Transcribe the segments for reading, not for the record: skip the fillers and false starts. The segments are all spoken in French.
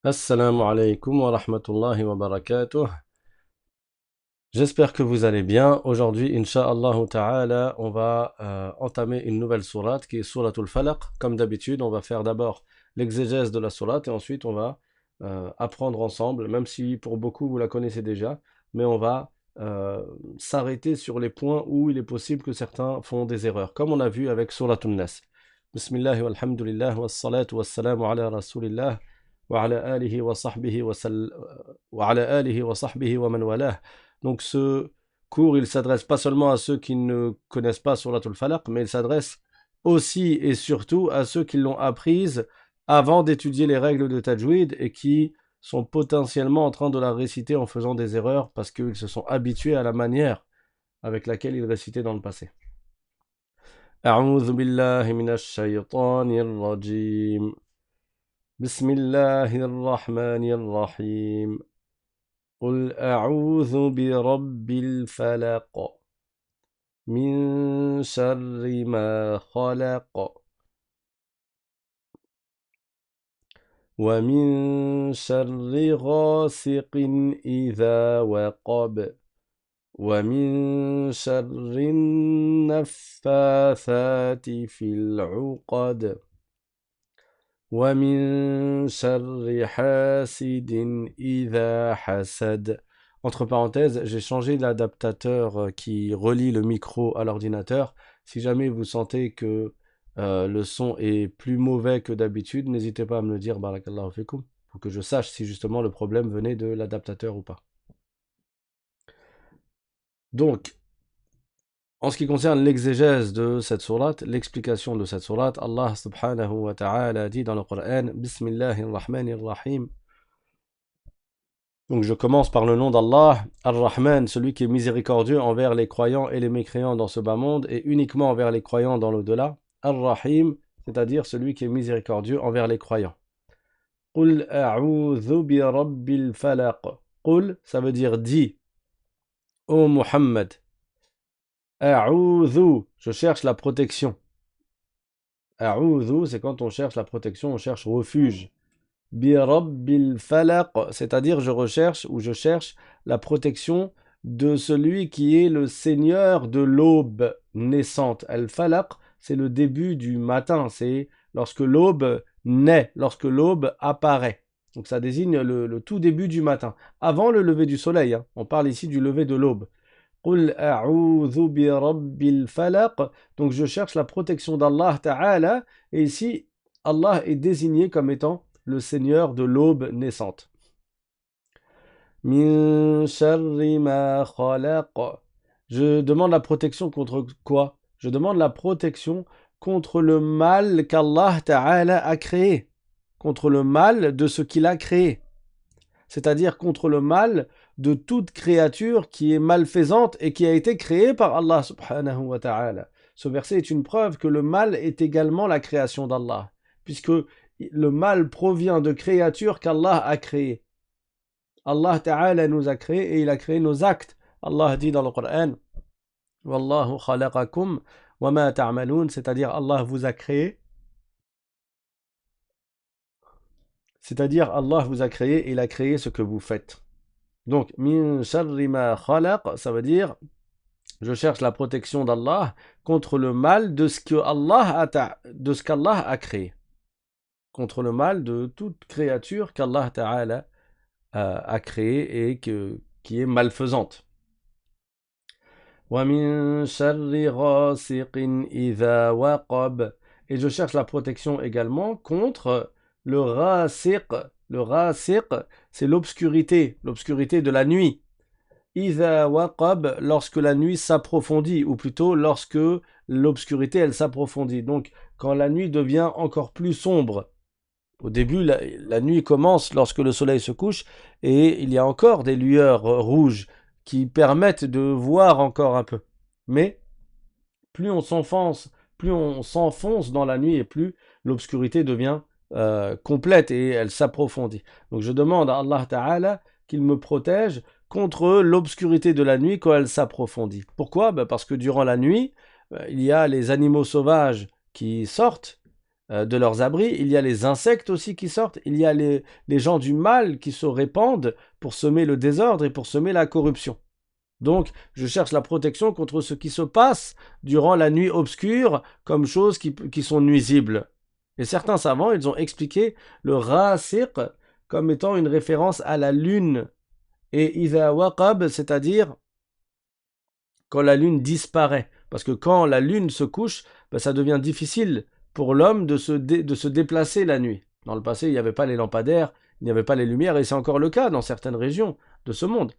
Assalamu alaikum wa rahmatullahi wa barakatuh. J'espère que vous allez bien. Aujourd'hui, Inch'Allah ta'ala, on va entamer une nouvelle sourate qui est Suratul Falaq. Comme d'habitude, on va faire d'abord l'exégèse de la sourate et ensuite on va apprendre ensemble, même si pour beaucoup vous la connaissez déjà, mais on va s'arrêter sur les points où il est possible que certains font des erreurs, comme on a vu avec Suratul Nas. Bismillah walhamdulillah wassalatu wassalamu ala rasulillah wa ala alihi wa sahbihi wa ala alihi wa sahbihi wa man walah. Donc ce cours, il s'adresse pas seulement à ceux qui ne connaissent pas Suratul Falaq, mais il s'adresse aussi et surtout à ceux qui l'ont apprise avant d'étudier les règles de Tajwid et qui sont potentiellement en train de la réciter en faisant des erreurs parce qu'ils se sont habitués à la manière avec laquelle ils récitaient dans le passé. أعوذ بالله من الشيطان الرجيم بسم الله الرحمن الرحيم قل أعوذ برب الفلق من شر ما خلق ومن شر غاسق إذا وقب ومن شر النفاثات في العقد ومن شر حاسد إذا حسد. Entre parenthèses, j'ai changé l'adaptateur qui relie le micro à l'ordinateur. Si jamais vous sentez que le son est plus mauvais que d'habitude, n'hésitez pas à me le dire, barakallahu fikum, pour que je sache si justement le problème venait de l'adaptateur ou pas. Donc, en ce qui concerne l'exégèse de cette sourate, l'explication de cette sourate, Allah subhanahu wa ta'ala dit dans le Coran, Bismillahir Rahmanir Rahim. Donc je commence par le nom d'Allah, Ar-Rahman, celui qui est miséricordieux envers les croyants et les mécréants dans ce bas monde et uniquement envers les croyants dans l'au-delà. Ar-Rahim, c'est-à-dire celui qui est miséricordieux envers les croyants. Qul a'udhu bi rabbil falaq. Qul, ça veut dire dis, ô Muhammad. A'udhu, je cherche la protection. A'udhu, c'est quand on cherche la protection, on cherche refuge. Bi rabbil falaq, c'est-à-dire je recherche ou je cherche la protection de celui qui est le Seigneur de l'aube naissante. Al-falaq, c'est le début du matin, c'est lorsque l'aube naît, lorsque l'aube apparaît. Donc ça désigne le tout début du matin, avant le lever du soleil. On parle ici du lever de l'aube. Qul a'udhu bi rabbil falaq. Donc je cherche la protection d'Allah Ta'ala. Et ici, Allah est désigné comme étant le Seigneur de l'aube naissante. Min sharri ma khalaq. Je demande la protection contre quoi? Je demande la protection contre le mal qu'Allah Ta'ala a créé. Contre le mal de ce qu'il a créé. C'est-à-dire contre le mal de toute créature qui est malfaisante et qui a été créée par Allah subhanahu wa ta'ala. Ce verset est une preuve que le mal est également la création d'Allah, puisque le mal provient de créatures qu'Allah a créées. Allah ta'ala nous a créés et il a créé nos actes. Allah dit dans le Coran, Wallahu khalaqakum wa ma ta'malun, c'est-à-dire Allah vous a créé. C'est-à-dire Allah vous a créé et il a créé ce que vous faites. Donc, min sharri ma khalaq, ça veut dire je cherche la protection d'Allah contre le mal de ce qu'Allah a créé. Contre le mal de toute créature qu'Allah Ta'ala a créée et qui est malfaisante. Wa min sharri ghasiqin idha waqab. Et je cherche la protection également contre le rasiq. Le rasiq, c'est l'obscurité de la nuit. Idha waqab, lorsque la nuit s'approfondit, ou plutôt lorsque l'obscurité elle s'approfondit. Donc quand la nuit devient encore plus sombre. Au début, la nuit commence lorsque le soleil se couche et il y a encore des lueurs rouges qui permettent de voir encore un peu. Mais plus on s'enfonce dans la nuit et plus l'obscurité devient complète et elle s'approfondit. Donc je demande à Allah Ta'ala qu'il me protège contre l'obscurité de la nuit quand elle s'approfondit. Pourquoi? Parce que durant la nuit, il y a les animaux sauvages qui sortent de leurs abris, il y a les insectes aussi qui sortent, il y a les gens du mal qui se répandent pour semer le désordre et pour semer la corruption. Donc, je cherche la protection contre ce qui se passe durant la nuit obscure comme choses qui sont nuisibles. Et certains savants, ils ont expliqué le rasiq comme étant une référence à la lune. Et idha waqab, c'est-à-dire quand la lune disparaît. Parce que quand la lune se couche, ben, ça devient difficile pour l'homme de se déplacer la nuit. Dans le passé, il n'y avait pas les lampadaires, il n'y avait pas les lumières, et c'est encore le cas dans certaines régions de ce monde.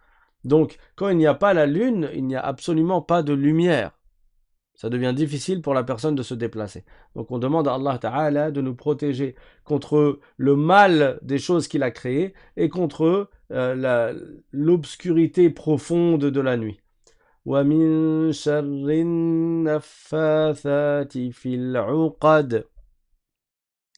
Donc, quand il n'y a pas la lune, il n'y a absolument pas de lumière. Ça devient difficile pour la personne de se déplacer. Donc on demande à Allah Ta'ala de nous protéger contre le mal des choses qu'il a créées et contre l'obscurité profonde de la nuit. وَمِن شَرِّ النَّفَّاثَاتِ فِي الْعُقَدِ.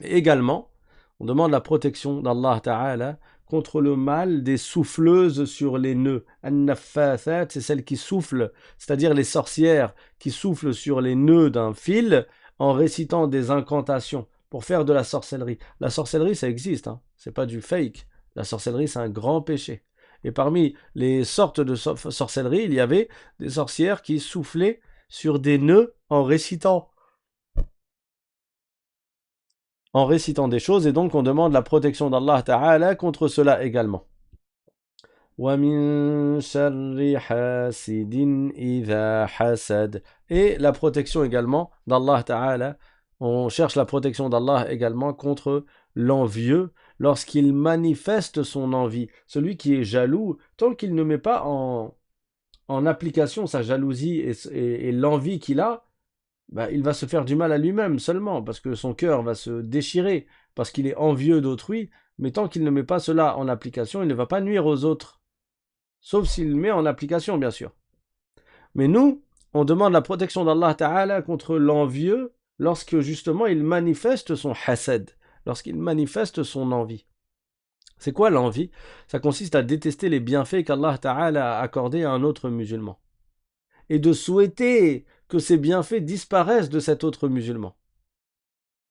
Également, on demande la protection d'Allah Ta'ala contre le mal des souffleuses sur les nœuds. An-naffathat, c'est celles qui soufflent, c'est-à-dire les sorcières qui soufflent sur les nœuds d'un fil en récitant des incantations pour faire de la sorcellerie. La sorcellerie, ça existe, hein. C'est pas du fake. La sorcellerie, c'est un grand péché. Et parmi les sortes de sorcellerie, il y avait des sorcières qui soufflaient sur des nœuds en récitant des choses, et donc on demande la protection d'Allah Ta'ala contre cela également. وَمِن شَرِّ حَاسِدٍ إِذَا حَسَدَ. Et la protection également d'Allah Ta'ala. On cherche la protection d'Allah également contre l'envieux lorsqu'il manifeste son envie. Celui qui est jaloux, tant qu'il ne met pas en application sa jalousie et l'envie qu'il a, bah, il va se faire du mal à lui-même seulement, parce que son cœur va se déchirer, parce qu'il est envieux d'autrui, mais tant qu'il ne met pas cela en application, il ne va pas nuire aux autres. Sauf s'il le met en application, bien sûr. Mais nous, on demande la protection d'Allah Ta'ala contre l'envieux lorsque justement il manifeste son hasad, lorsqu'il manifeste son envie. C'est quoi l'envie? Ça consiste à détester les bienfaits qu'Allah Ta'ala a accordés à un autre musulman. Et de souhaiter que ces bienfaits disparaissent de cet autre musulman.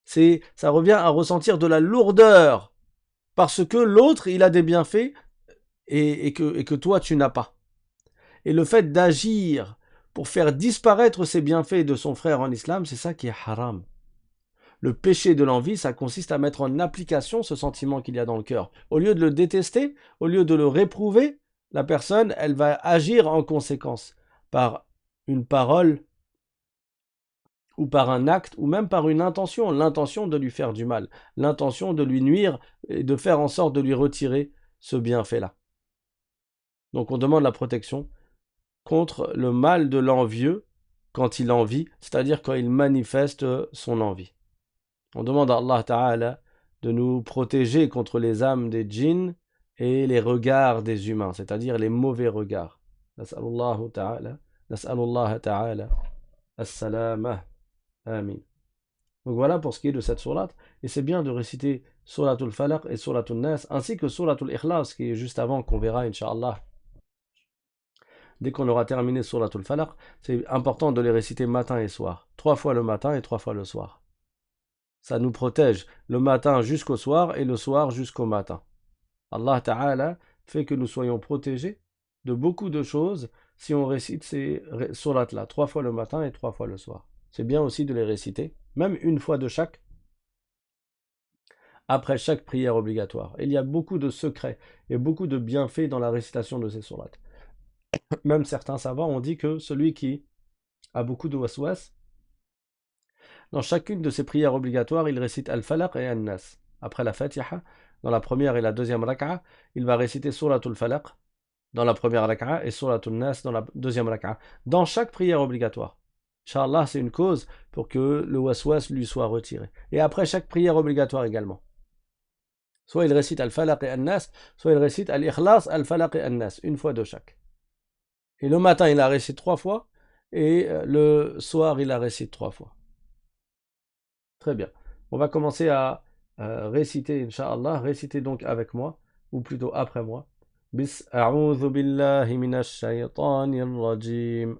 Ça revient à ressentir de la lourdeur parce que l'autre, il a des bienfaits et que toi, tu n'as pas. Et le fait d'agir pour faire disparaître ces bienfaits de son frère en islam, c'est ça qui est haram. Le péché de l'envie, ça consiste à mettre en application ce sentiment qu'il y a dans le cœur. Au lieu de le détester, au lieu de le réprouver, la personne, elle va agir en conséquence par une parole ou par un acte, ou même par une intention, l'intention de lui faire du mal, l'intention de lui nuire et de faire en sorte de lui retirer ce bienfait-là. Donc on demande la protection contre le mal de l'envieux quand il envie, c'est-à-dire quand il manifeste son envie. On demande à Allah Ta'ala de nous protéger contre les âmes des djinns et les regards des humains, c'est-à-dire les mauvais regards. Nas'alullah Ta'ala as-salamah. Amin. Donc voilà pour ce qui est de cette sourate. Et c'est bien de réciter Suratul Falaq et Suratul Nas, ainsi que Suratul Ikhlas, qui est juste avant, qu'on verra, Inch'Allah. Dès qu'on aura terminé Suratul Falaq, c'est important de les réciter matin et soir. 3 fois le matin et 3 fois le soir. Ça nous protège le matin jusqu'au soir et le soir jusqu'au matin. Allah Ta'ala fait que nous soyons protégés de beaucoup de choses si on récite ces sourates-là, 3 fois le matin et 3 fois le soir. C'est bien aussi de les réciter, même une fois de chaque, après chaque prière obligatoire. Il y a beaucoup de secrets et beaucoup de bienfaits dans la récitation de ces sourates. Même certains savants ont dit que celui qui a beaucoup de waswas, dans chacune de ses prières obligatoires, il récite Al-Falaq et An-Nas. Après la Fatiha, dans la première et la deuxième raka'a, il va réciter Suratul Falaq dans la première raka'a et Suratul Nas dans la deuxième raka'a. Dans chaque prière obligatoire. Inch'Allah, c'est une cause pour que le waswas lui soit retiré. Et après chaque prière obligatoire également. Soit il récite Al-Falaq et An-Nas, soit il récite Al-Ikhlas, Al-Falaq et An-Nas, une fois de chaque. Et le matin, il la récite 3 fois, et le soir, il la récite 3 fois. Très bien. On va commencer à réciter, Inch'Allah. Récitez donc avec moi, ou plutôt après moi. Bis a'udhu billahi minash shaytanir rajim.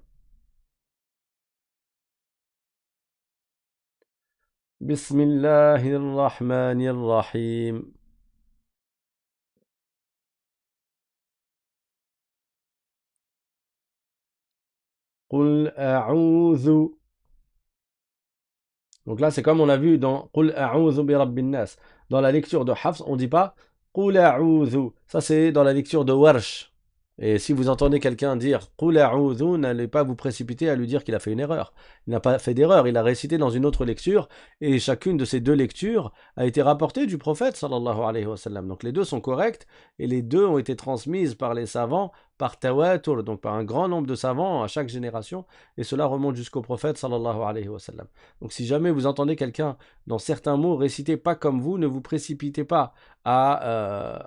بسم الله الرحمن الرحيم. قل أعوذ. Donc là, c'est comme on a vu dans قل أعوذ برب الناس. Dans la lecture de Hafs, on ne dit pas قل أعوذ. Ça, c'est dans la lecture de Warsh. Et si vous entendez quelqu'un dire قل أعوذ, n'allez pas vous précipiter à lui dire qu'il a fait une erreur. Il n'a pas fait d'erreur, il a récité dans une autre lecture, et chacune de ces deux lectures a été rapportée du prophète sallallahu alayhi wa sallam. Donc les deux sont correctes, et les deux ont été transmises par les savants par tawatur, donc par un grand nombre de savants à chaque génération, et cela remonte jusqu'au prophète sallallahu alayhi wa sallam. Donc si jamais vous entendez quelqu'un dans certains mots réciter pas comme vous, ne vous précipitez pas à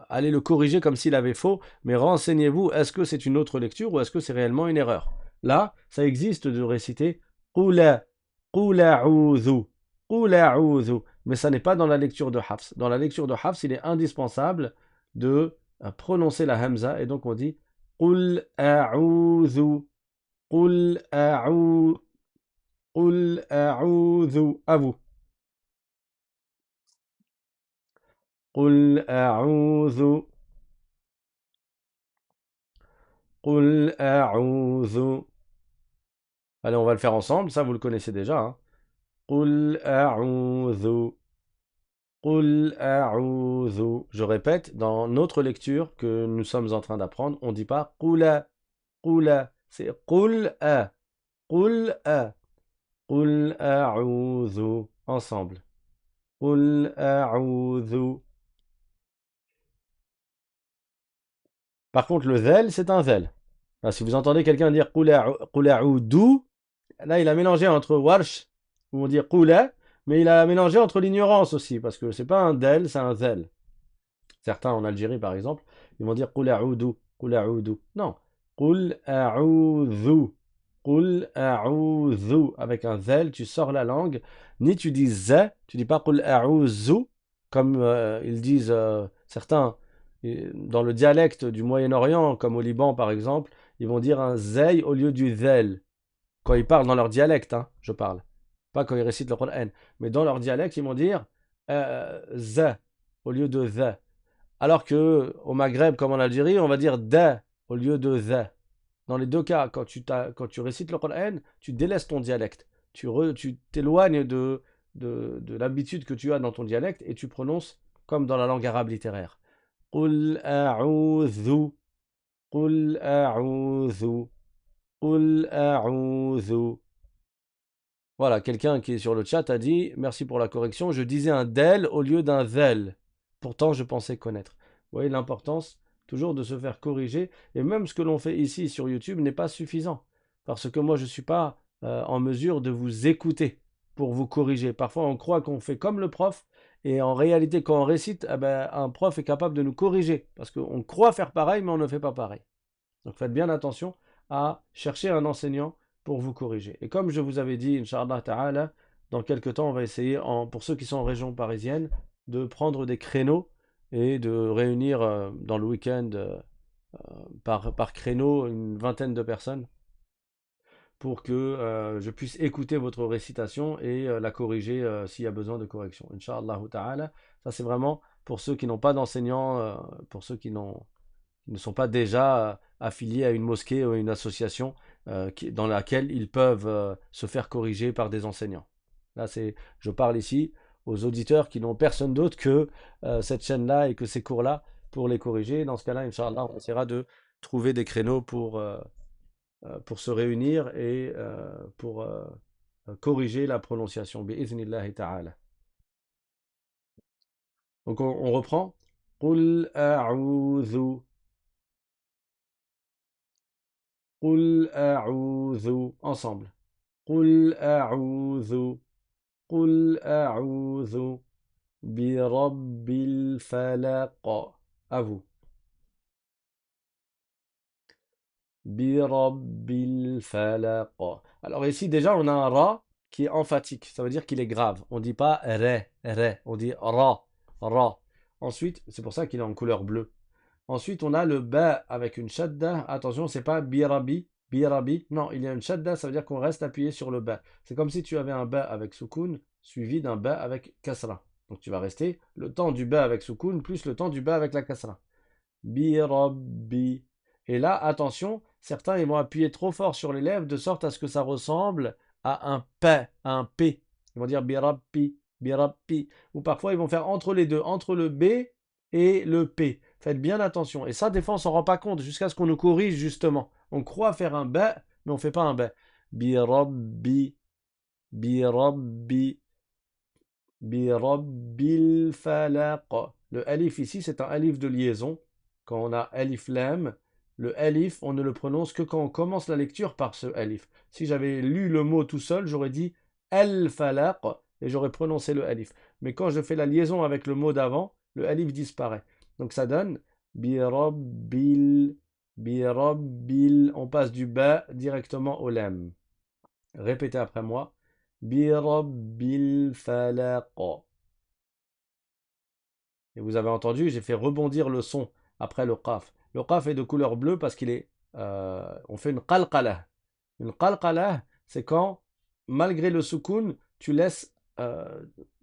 aller le corriger comme s'il avait faux, mais renseignez-vous, est-ce que c'est une autre lecture ou est-ce que c'est réellement une erreur? Là, ça existe de réciter Qula, Qula a'udhu, Qula a'udhu, mais ça n'est pas dans la lecture de Hafs. Dans la lecture de Hafs, il est indispensable de prononcer la Hamza, et donc on dit Qul a'udhu, Qul a'udhu, Qul a'udhu, à vous. قل أعوذ قل أعوذ. Allez, on va le faire ensemble, ça vous le connaissez déjà. Hein. قل أعوذ قل أعوذ. Je répète, dans notre lecture que nous sommes en train d'apprendre, on ne dit pas قل قل, c'est قل أ قل أ قل أعوذ. Ensemble. قل أعوذ. Par contre, le zel, c'est un zel. Alors, si vous entendez quelqu'un dire قل أعوذ, là, il a mélangé entre Warsh, où on dit Qula, mais il a mélangé entre l'ignorance aussi, parce que c'est pas un del, c'est un zel. Certains en Algérie, par exemple, ils vont dire Qul a'udhu, Qul a'udhu. Non, Qul a'udhu, Qul a'udhu. Avec un zel, tu sors la langue, ni tu dis ze, tu dis pas Qul a'udhu, comme ils disent certains dans le dialecte du Moyen-Orient, comme au Liban, par exemple, ils vont dire un zey au lieu du zel. Quand ils parlent dans leur dialecte, hein, je parle. Pas quand ils récitent le Coran. Mais dans leur dialecte, ils vont dire z au lieu de the. Alors que au Maghreb, comme en Algérie, on va dire da au lieu de the. Dans les deux cas, quand tu récites le Coran, tu délaisses ton dialecte. Tu t'éloignes de l'habitude que tu as dans ton dialecte et tu prononces comme dans la langue arabe littéraire. قل أعوذ قل أعوذ قل أعوذ. Voilà, quelqu'un qui est sur le chat a dit merci pour la correction, je disais un del au lieu d'un zel. Pourtant, je pensais connaître. Vous voyez l'importance toujours de se faire corriger. Et même ce que l'on fait ici sur YouTube n'est pas suffisant. Parce que moi, je ne suis pas en mesure de vous écouter pour vous corriger. Parfois, on croit qu'on fait comme le prof. Et en réalité, quand on récite, eh ben, un prof est capable de nous corriger. Parce qu'on croit faire pareil, mais on ne fait pas pareil. Donc faites bien attention à chercher un enseignant pour vous corriger. Et comme je vous avais dit, Inch'Allah Ta'ala, dans quelques temps, on va essayer, pour ceux qui sont en région parisienne, de prendre des créneaux et de réunir dans le week-end par créneau une vingtaine de personnes pour que je puisse écouter votre récitation et la corriger s'il y a besoin de correction. Inch'Allah Ta'ala, ça c'est vraiment pour ceux qui n'ont pas d'enseignants, pour ceux qui ne sont pas déjà affiliés à une mosquée ou à une association dans laquelle ils peuvent se faire corriger par des enseignants. Là, je parle ici aux auditeurs qui n'ont personne d'autre que cette chaîne-là et que ces cours-là pour les corriger. Dans ce cas-là, Inch'Allah, on essaiera de trouver des créneaux pour se réunir et pour corriger la prononciation. Bi'iznillahi ta'ala. Donc on reprend. قل أعوذ قل أعوذ. Ensemble. قل أعوذ قل أعوذ برب الفلق. À vous. برب الفلق. Alors ici déjà on a un ra qui est emphatique. Ça veut dire qu'il est grave. On ne dit pas ré, ré. On dit ra, ra. Ensuite, c'est pour ça qu'il est en couleur bleue. Ensuite, on a le ba avec une shadda. Attention, c'est pas birabi, birabi. Non, il y a une shadda, ça veut dire qu'on reste appuyé sur le ba. C'est comme si tu avais un ba avec soukoun suivi d'un ba avec kasra. Donc tu vas rester le temps du ba avec soukoun plus le temps du ba avec la kasra. Bi rabbi. Et là, attention, certains ils vont appuyer trop fort sur les lèvres de sorte à ce que ça ressemble à un p, à un p. Ils vont dire bi rabbi, bi rabbi. Ou parfois ils vont faire entre les deux, entre le b et le p. Faites bien attention. Et ça, des fois, on s'en rend pas compte jusqu'à ce qu'on nous corrige justement. On croit faire un ba, mais on fait pas un ba. Bi rabbi, bi rabbi. Birabbil falaq. Le alif ici, c'est un alif de liaison. Quand on a alif lam, le alif, on ne le prononce que quand on commence la lecture par ce alif. Si j'avais lu le mot tout seul, j'aurais dit al falaq et j'aurais prononcé le alif. Mais quand je fais la liaison avec le mot d'avant, le alif disparaît. Donc ça donne birabbil, birabbil. On passe du ba directement au lam. Répétez après moi. Birabbil falaq. Et vous avez entendu, j'ai fait rebondir le son après le qaf. Le qaf est de couleur bleue parce qu'il est. On fait une qalqalah. Une qalqalah, c'est quand, malgré le soukoun, tu laisses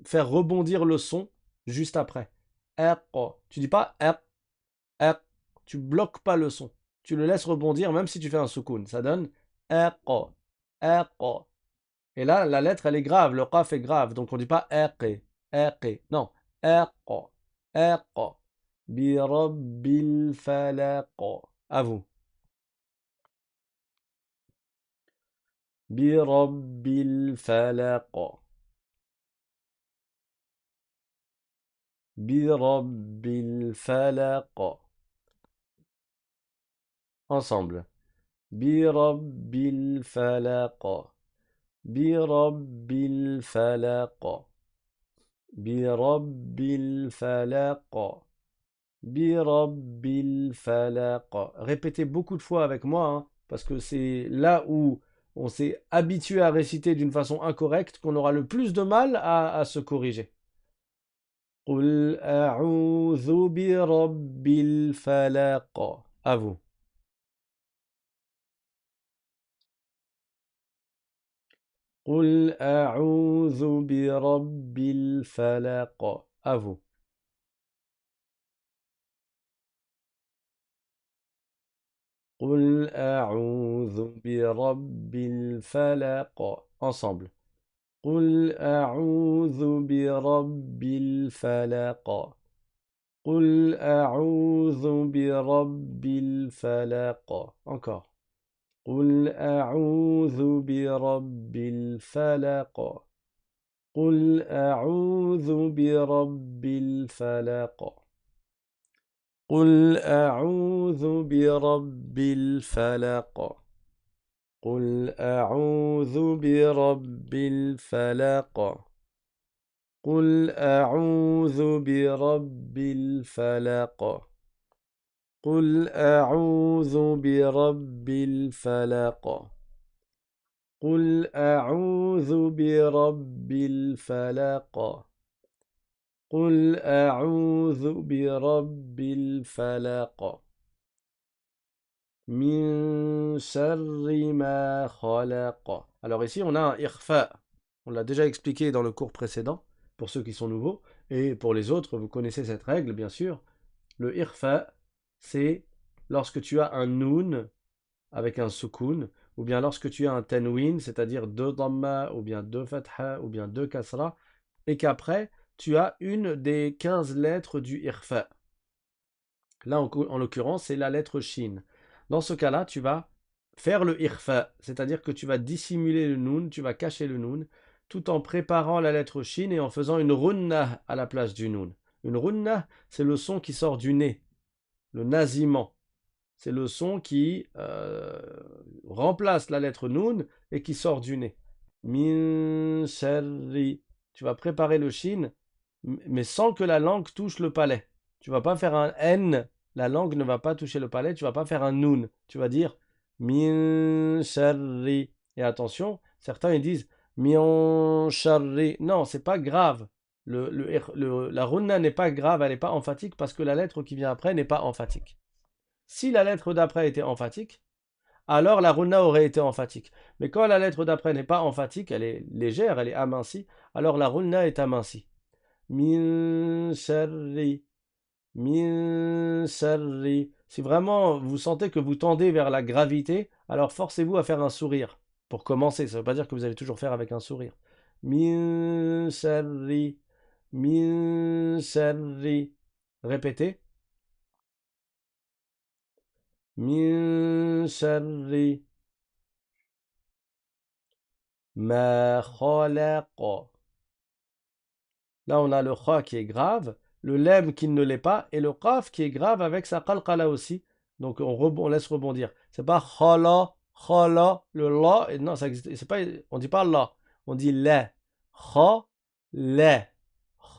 faire rebondir le son juste après. Tu dis pas aq. Tu bloques pas le son. Tu le laisses rebondir même si tu fais un soukoun. Ça donne aq. Et là, la lettre, elle est grave. Le qaf est grave. Donc, on ne dit pas aqi, aqi. Non. Aqa, aqa. Bi rabbil falaq. À vous. Bi rabbil falaq. Bi rabbil falaq. Ensemble. Bi rabbil falaq. Bi rabbil falaq. Birabbil falaq. Birabbil falaq. Répétez beaucoup de fois avec moi, hein, parce que c'est là où on s'est habitué à réciter d'une façon incorrecte qu'on aura le plus de mal à se corriger. Qul a'udhu birabbil falaq. À vous. Qul a'udhu birabbil falaq. À vous. Qul a'udhu birabbil falaq. Ensemble. Qul a'udhu birabbil falaq. Qul a'udhu birabbil falaq. Encore. Qul a'udhu birabbil falaq. Qul a'udhu birabbil falaq. قل أعوذ برب الفلق. قل أعوذ برب الفلق. قل أعوذ برب الفلق. قل أعوذ برب الفلق. قل أعوذ برب الفلق. قل أعوذ برب الفلق. Min sharri ma khalaq. Alors ici, on a un irfa. On l'a déjà expliqué dans le cours précédent, pour ceux qui sont nouveaux. Et pour les autres, vous connaissez cette règle, bien sûr. Le irfa, c'est lorsque tu as un noun avec un soukoun, ou bien lorsque tu as un tanwin, c'est-à-dire deux dhamma, ou bien deux fatha, ou bien deux kasra, et qu'après, tu as une des 15 lettres du irfa. Là, en l'occurrence, c'est la lettre shin. Dans ce cas-là, tu vas faire le irfa, c'est-à-dire que tu vas dissimuler le noun, tu vas cacher le noun, tout en préparant la lettre shin et en faisant une runnah à la place du noun. Une runnah, c'est le son qui sort du nez, le nasillement. C'est le son qui remplace la lettre noun et qui sort du nez. Min sharri. Tu vas préparer le shin, mais sans que la langue touche le palais. Tu vas pas faire un N, la langue ne va pas toucher le palais, tu vas pas faire un Nun. Tu vas dire Min sharri. Et attention, certains ils disent Min sharri. Non, c'est pas grave. La runna n'est pas grave, elle n'est pas emphatique parce que la lettre qui vient après n'est pas emphatique. Si la lettre d'après était emphatique, alors la runna aurait été emphatique. Mais quand la lettre d'après n'est pas emphatique, elle est légère, elle est amincie, alors la runna est amincie. Min sharri, min sharri. Si vraiment vous sentez que vous tendez vers la gravité, alors forcez-vous à faire un sourire pour commencer. Ça ne veut pas dire que vous allez toujours faire avec un sourire. Min sharri, min sharri. Répétez. Min sharri ma khalaqa. Là, on a le kha qui est grave, le lem qui ne l'est pas, et le qaf qui est grave avec sa qalqala aussi. Donc on laisse rebondir. C'est pas khala, khala, le la, et non, ça existe, c'est pas, on dit pas la, on dit la. Kha, la,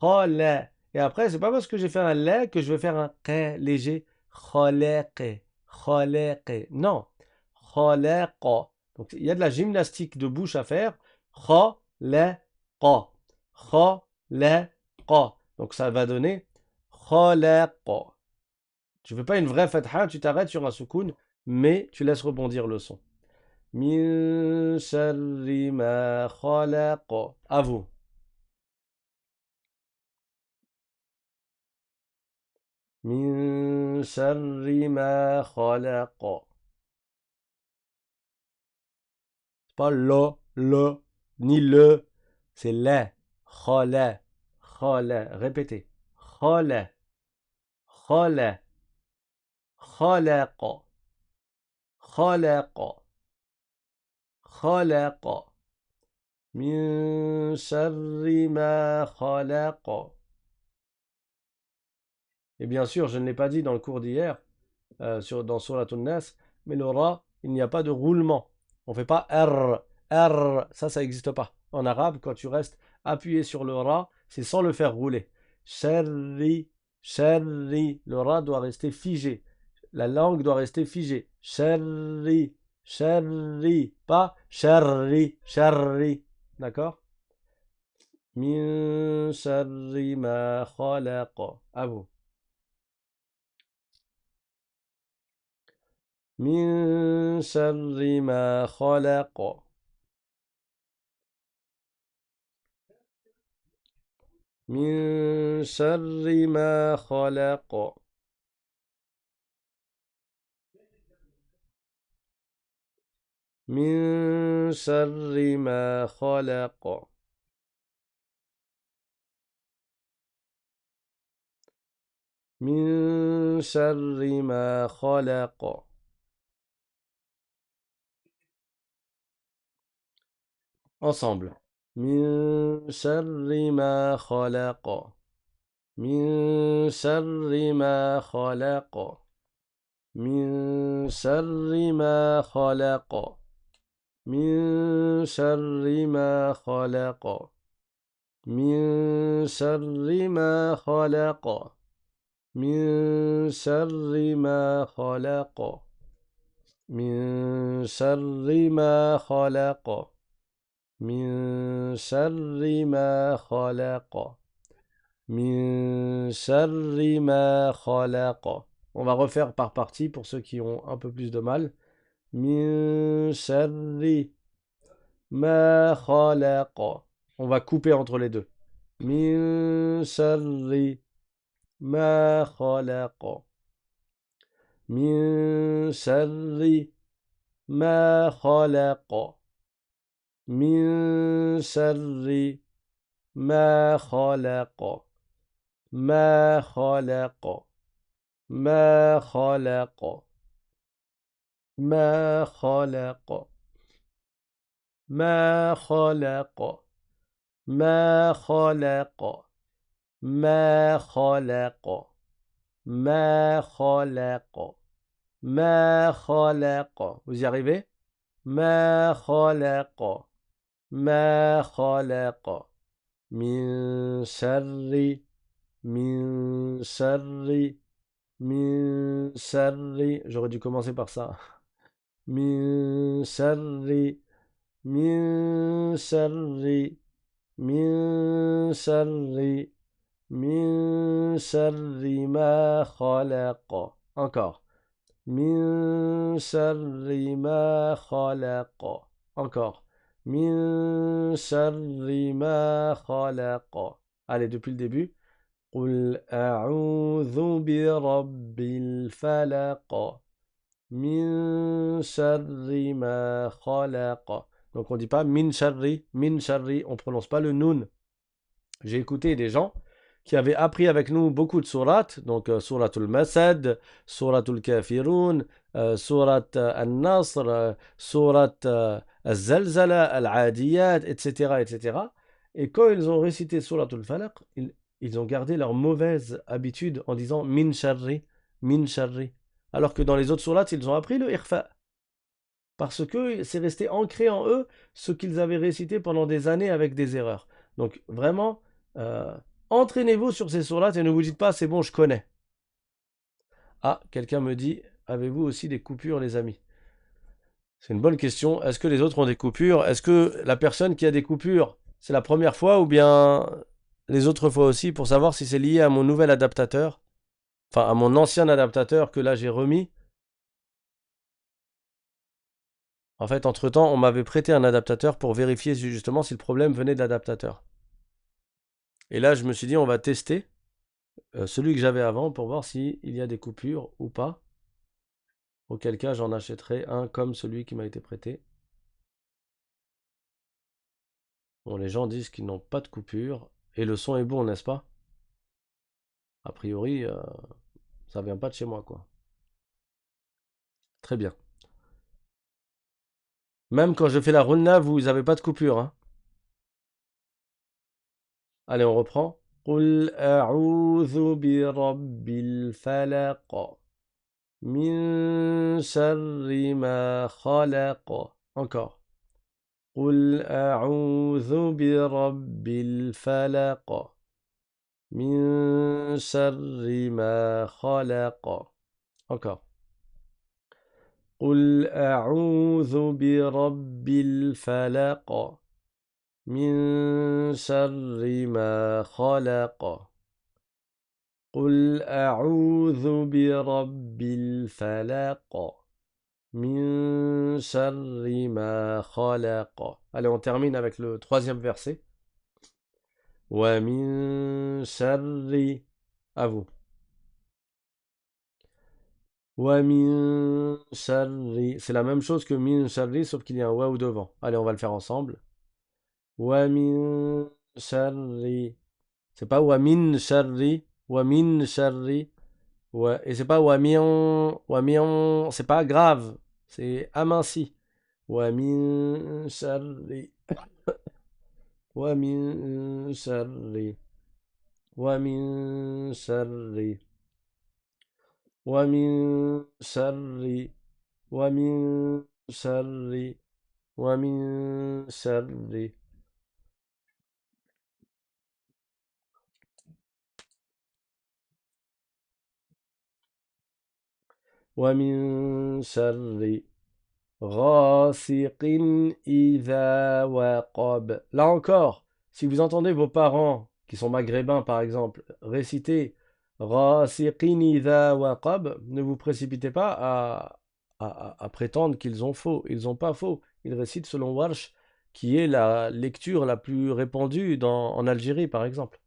kha, la. Et après, c'est pas parce que j'ai fait un la que je vais faire un q léger. Khalaqa, khalaqa. Non, khalaqa. Donc il y a de la gymnastique de bouche à faire. Kha, la, qa. Kha, la, qa. Donc ça va donner khalaqa. Tu fais pas une vraie fatha, tu t'arrêtes sur un soukoun, mais tu laisses rebondir le son. Min sharri ma khalaqa. À vous. Min sharri ma khalaqa. C'est pas le, ni le. C'est la. Khala. Khala. Répétez. Khala. Khala. Khalaqa. Khalaqa. Khalaqa. Min sharri ma khalaqa. Et bien sûr, je ne l'ai pas dit dans le cours d'hier, dans Surat An-Nas, mais le ra, il n'y a pas de roulement. On ne fait pas R, R, ça n'existe pas. En arabe, quand tu restes appuyé sur le ra, c'est sans le faire rouler. Sharri, sharri, le ra doit rester figé. La langue doit rester figée. Sharri, sharri, pas sharri, sharri. D'accord? Min sharri ma khalaqa. À vous. من شر ما خلق من شر ما خلق من شر ما خلق من شر ما خلق. Ensemble. من شر ما خلق من شر ما خلق من شر ما خلق من شر ما خلق من شر ما خلق من شر ما خلق من شر ما خلق من شر ما خلق من شر ما خلق. On va refaire par partie pour ceux qui ont un peu plus de mal. Min sharri ma khalaqa. On va couper entre les deux. Min sharri ma khalaqa. Min sharri ma khalaqa. Min sharri ma khalaqa. Ma khalaqa. Ma khalaqa. Ma khalaqa. ما خلق ما خلق ما خلق ما خلق ما خلق. Vous y arrivez? ما خلق ما خلق من شر من شر من شر. J'aurais dû commencer par ça. من شر من شر من شر من شر ما خلق. Encore. Min sharri ma khalaq. Encore. Min sharri ma khalaq. Allez, depuis le début. قل أعوذ برب الفلق من شر ما خلق. Donc on dit pas min sharri, on prononce pas le nun. J'ai écouté des gens qui avaient appris avec nous beaucoup de sourates, donc souratul Masad, souratul Kafirun, sourate An-Nasr, sourate Al-Zalzala, Al-Adiyat, etc., etc. Et quand ils ont récité souratul Falaq, ils ont gardé leur mauvaise habitude en disant min sharri, min sharri. Alors que dans les autres sourates, ils ont appris le ikhfa. Parce que c'est resté ancré en eux ce qu'ils avaient récité pendant des années avec des erreurs. Donc vraiment, euh, entraînez-vous sur ces sourates et ne vous dites pas c'est bon, je connais. Ah, quelqu'un me dit, avez-vous aussi des coupures, les amis? C'est une bonne question. Est-ce que les autres ont des coupures? Est-ce que la personne qui a des coupures, c'est la première fois ou bien les autres fois aussi pour savoir si c'est lié à mon nouvel adaptateur? Enfin, à mon ancien adaptateur que là j'ai remis. En fait, entre-temps, on m'avait prêté un adaptateur pour vérifier justement si le problème venait de l'adaptateur. Et là, je me suis dit, on va tester celui que j'avais avant pour voir s'il y a des coupures ou pas. Auquel cas, j'en achèterai un comme celui qui m'a été prêté. Bon, les gens disent qu'ils n'ont pas de coupure. Et le son est bon, n'est-ce pas? A priori, ça vient pas de chez moi, quoi. Très bien. Même quand je fais la runna, vous n'avez pas de coupure, hein? Allez, on reprend. قل أعوذ برب الفلق من شر ما خلق. Encore. قل أعوذ برب الفلق من شر ما خلق. Encore. قل أعوذ برب الفلق من شر ما خلق. قل أعوذ برب الفلق من شر ما خلق. Allez, on termine avec le troisième verset. ومن شر. À vous. ومن شر. C'est la même chose que min sharri, sauf qu'il y a un waouh devant. Allez, on va le faire ensemble. ومن شر. C'est pas ومن شر. ومن شر. Et c'est pas wamion, c'est pas grave, c'est aminci. ومن شر. ومن شر. ومن شر. ومن شر. ومن شر. ومن شر. ومن شر غاسق إذا وقب. Là encore, si vous entendez vos parents, qui sont maghrébins par exemple, réciter غاسق إذا وقب, ne vous précipitez pas à prétendre qu'ils ont faux. Ils n'ont pas faux. Ils récitent selon Warsh, qui est la lecture la plus répandue en Algérie par exemple.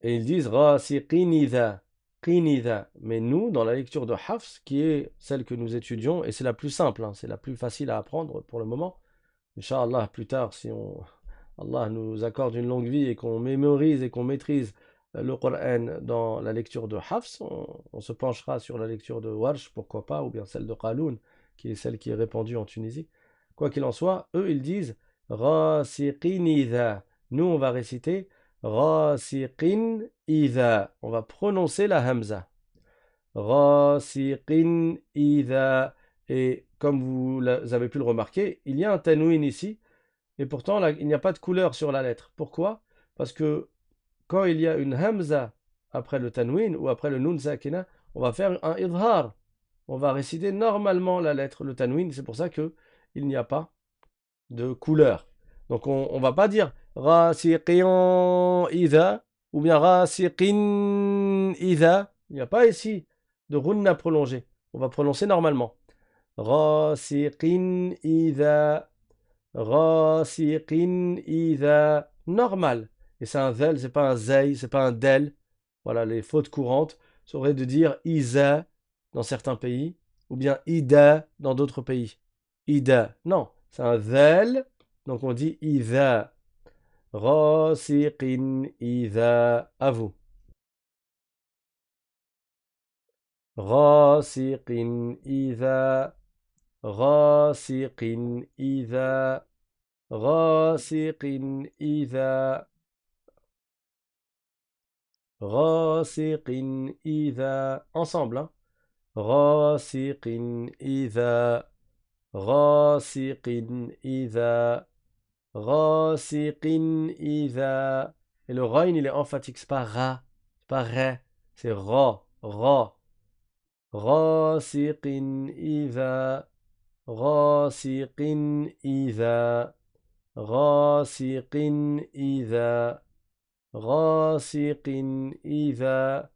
Et ils disent Rasiqin idha, qinidha. Mais nous, dans la lecture de Hafs, qui est celle que nous étudions, et c'est la plus simple, hein, c'est la plus facile à apprendre pour le moment. Inch'Allah, plus tard, si Allah nous accorde une longue vie et qu'on mémorise et qu'on maîtrise le Coran dans la lecture de Hafs, on se penchera sur la lecture de Warsh, pourquoi pas, ou bien celle de Qaloun, qui est celle qui est répandue en Tunisie. Quoi qu'il en soit, eux, ils disent Rasiqin idha. Nous, on va réciter Rasiqin idha. On va prononcer la hamza. Rasiqin idha. Et comme vous avez pu le remarquer, il y a un tanwin ici, et pourtant là, il n'y a pas de couleur sur la lettre. Pourquoi? Parce que quand il y a une hamza après le tanwin ou après le nun sakina, on va faire un idhar. On va réciter normalement la lettre, le tanwin. C'est pour ça que il n'y a pas de couleur. Donc on ne va pas dire rasiqiyan idha ou bien rasiqin idha. Il n'y a pas ici de ghunna prolongée. On va prononcer normalement. Ghasiqin idha. Ghasiqin idha. Normal. Et c'est un zel, c'est pas un zei, c'est pas un del. Voilà, les fautes courantes seraient de dire isa dans certains pays ou bien ida dans d'autres pays. Ida. Non, c'est un zel, donc on dit idha. Ghasiqin idha. À vous. Ghasiqin idha. Ghasiqin idha. Ghasiqin idha. Ghasiqin idha. Ensemble, hein. Ghasiqin idha. Ghasiqin idha. Ghasiqin idha. Et le rain, il est emphatique, c'est pas ra, c'est pas ré, c'est ra, ra. Ghasiqin idha. Ghasiqin idha. Ghasiqin idha. Ghasiqin idha.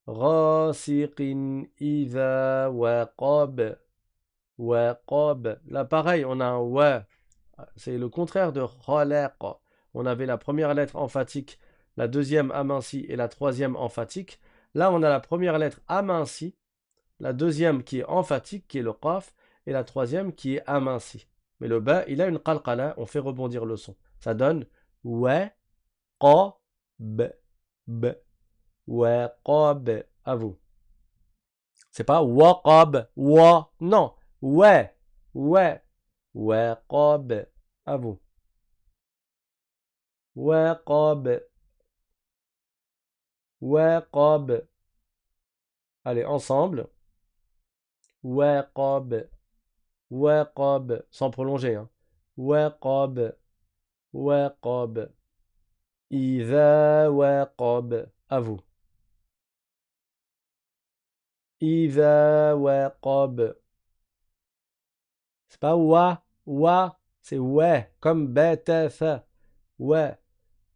Ghasiqin idha waqab. Waqab. Là, pareil, on a un wa. C'est le contraire de khalaq. On avait la première lettre emphatique, la deuxième amincie et la troisième emphatique. Là, on a la première lettre amincie, la deuxième qui est emphatique, qui est le qaf, et la troisième qui est amincie. Mais le ba, il a une qalqala, on fait rebondir le son. Ça donne wa, qa, b, b, wa, qa, b. À vous. C'est pas waqab, wa, non, wa, wa, wa, qa, b. À vous. Waqab, waqab. Allez, ensemble. Waqab, waqab. Sans prolonger, hein. Waqab, waqab. Idha waqab. À vous. Idha waqab. C'est pas wa, c'est ouais, comme batafa. Ouais.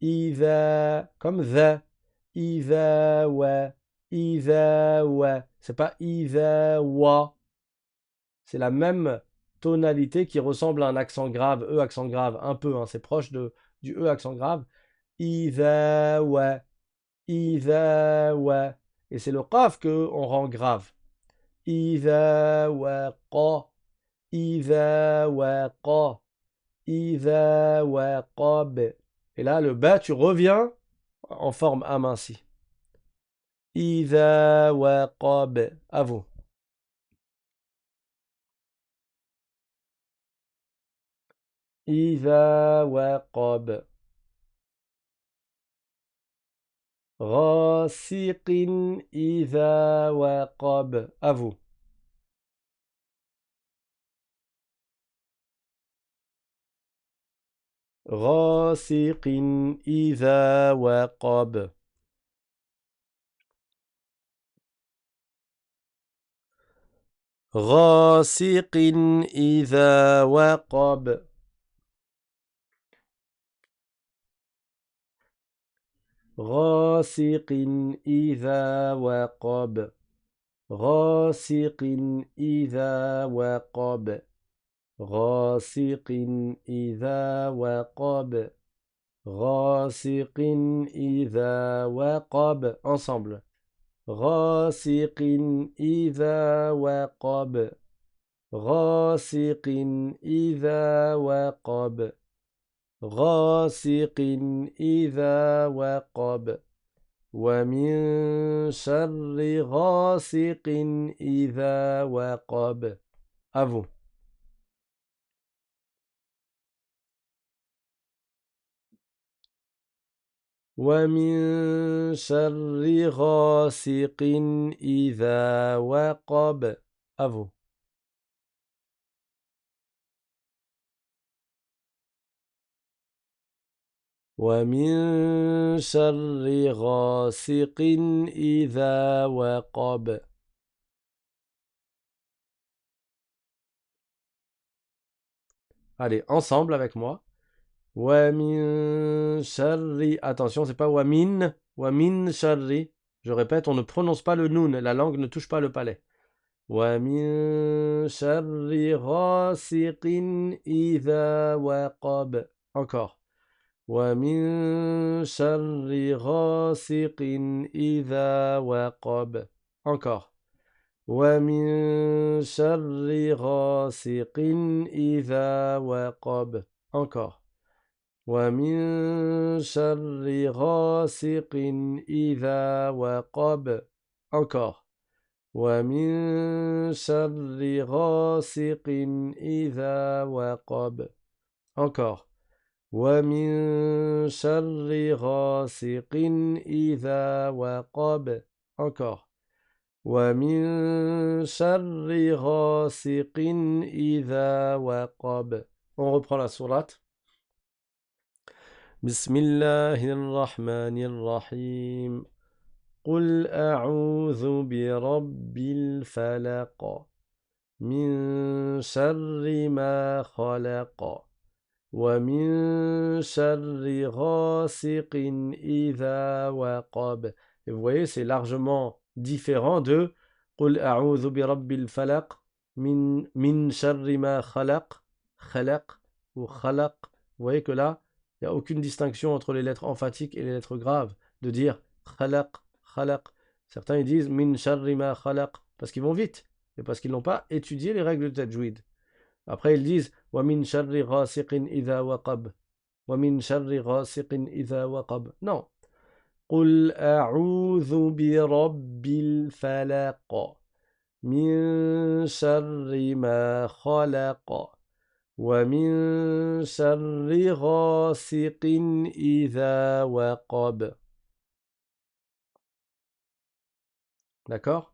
Idha, comme the. Idha wa, idha wa. C'est pas idha wa. C'est la même tonalité qui ressemble à un accent grave, E accent grave, un peu, hein, c'est proche du E accent grave. Idha wa, idha wa. Et c'est le qaf que on rend grave. Idha wa qa, idha wa qa, idha wa qab. Et là, le ba, tu reviens en forme amincie. Idha wa qab. À vous. Idha wa qab. Ghasiqin idha waqab. À vous. Ghasiqin idha waqab. Ghasiqin idha waqab. Ghasiqin idha waqab. Ghasiqin idha waqab. Ghasiqin idha waqab. Ghasiqin idha waqab. Ensemble. Ghasiqin idha waqab. Ghasiqin idha waqab. Ghasiqin idha waqab. ومن شر غاسق إذا وقب. À vous. ومن شر غاسق إذا وقب. À vous. ومن شر غاسق إذا وقب. Allez, ensemble avec moi. ومن شر. Attention, c'est pas wamin. Wamin sharri. Je répète, on ne prononce pas le noun, la langue ne touche pas le palais. وَمِن شَرِّ غَاسِقٍ إِذَا وَقَبَ. Encore. وَمِن شَرِّ غَاسِقٍ إِذَا وَقَبَ. Encore. وَمِن شَرِّ غَاسِقٍ إِذَا وَقَبَ. Encore. وَمِن شَرِّ غَاسِقٍ إِذَا وَقَبَ. Encore. وَمِن شَرِّ غَاسِقٍ إِذَا وَقَبَ. Encore. وَمِن شَرِّ غَاسِقٍ إِذَا وَقَبَ. Encore. وَمِن شَرِّ غَاسِقٍ إِذَا وَقَبَ. On reprend la sourate. بسم الله الرحمن الرحيم قل أعوذ برب الفلق من شر ما خلق ومن شر غاسق إذا وقب. Et vous voyez, c'est largement différent de قل أعوذ برب الفلق من شر ما خلق خلق ou خلق. Vous voyez que là, il n'y a aucune distinction entre les lettres emphatiques et les lettres graves. De dire خلق khalaq. Certains ils disent min sharri ma khalaq parce qu'ils vont vite et parce qu'ils n'ont pas étudié les règles de tajwid. Après ils disent wa min sharri ghasiqin idha waqab. Wa min sharri ghasiqin idha waqab. Non. قل أعوذ برب الفلق من شر ما خلق ومن شر غاسق إذا وقب. D'accord?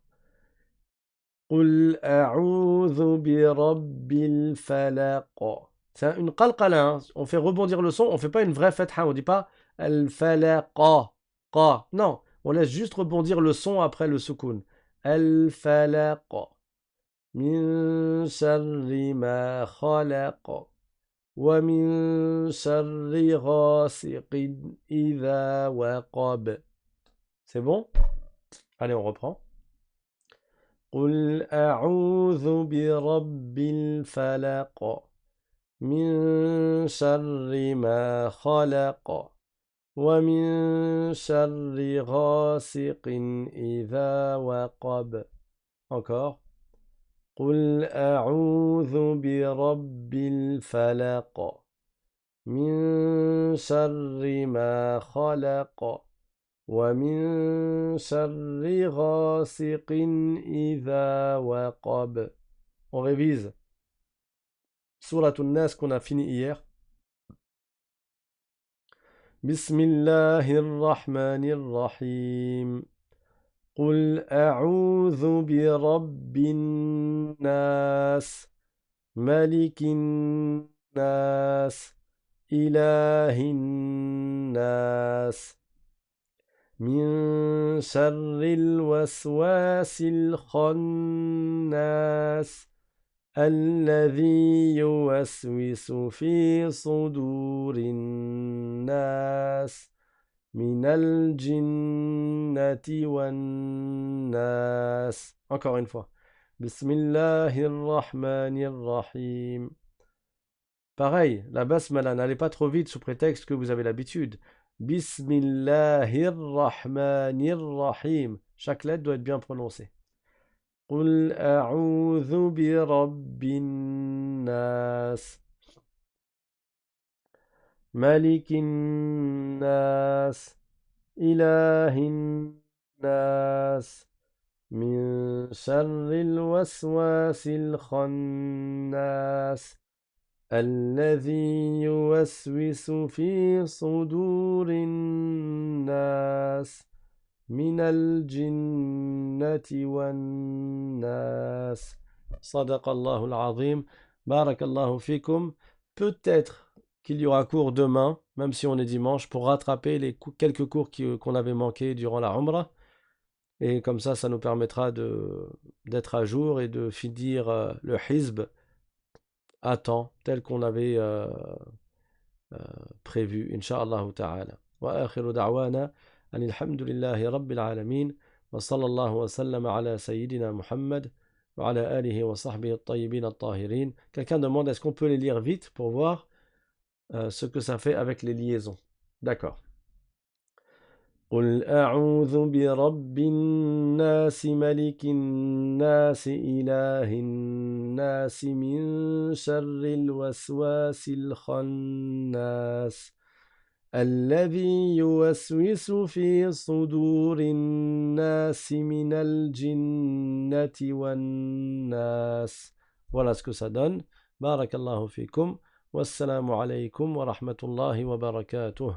قل أعوذ برب الفلق. C'est une qalqala, hein. On fait rebondir le son, on fait pas une vraie fatha, on dit pas al-falaqa, qa. Non, on laisse juste rebondir le son après le soukoun. Al-falaqa. Min sharri ma khalaqa. Wa min sharri ghasiqin idha waqab. C'est bon? Allez, on reprend. قل أعوذ برب الفلق من شر ما خلق ومن شر غاسق إذا وقب. Encore. قل أعوذ برب الفلق من شر ما خلق ومن شر غاسق إذا وقب. On révise Sourate An-Nas qu'on a fini hier. بسم الله الرحمن الرحيم قل أعوذ برب الناس ملك الناس إله الناس من شر الوسواس الخناس الذي يوسوس في صدور الناس من الجنة والناس. Encore une fois. بسم الله الرحمن الرحيم. Pareil, la basmala, n'allez pas trop vite sous prétexte que vous avez l'habitude. Bismillahirrahmanirrahim. Chaque lettre doit être bien prononcée. قل أعوذ برب الناس ملك الناس إله الناس من شر الوسواس الخناس الذي يوسوس في صدور الناس من الجنة والناس. صدق الله العظيم. بارك الله فيكم. Peut-être qu'il y aura cours demain, même si on est dimanche, pour rattraper les quelques cours qu'on avait manqués durant la Umrah. Et comme ça nous permettra d'être à jour et de finir le hizb à temps, tel qu'on avait prévu, Inch'Allah ta'ala. Wa akhiru da'wana Alhamdulillahi Rabbil Alamin. Wa sallallahu wa sallam ala Sayyidina Muhammad. Wa ala alihi wa sahbihi at-tayyibin at-tahirin. Quelqu'un demande est-ce qu'on peut les lire vite pour voir ce que ça fait avec les liaisons. D'accord. قل أعوذ برب الناس ملك الناس إله الناس من شر الوسواس الخناس الذي يوسوس في صدور الناس من الجنة والناس. Voilà ce que ça donne. Barakallahu fikum. Wassalamu alaykum wa rahmatullahi wa barakatuh.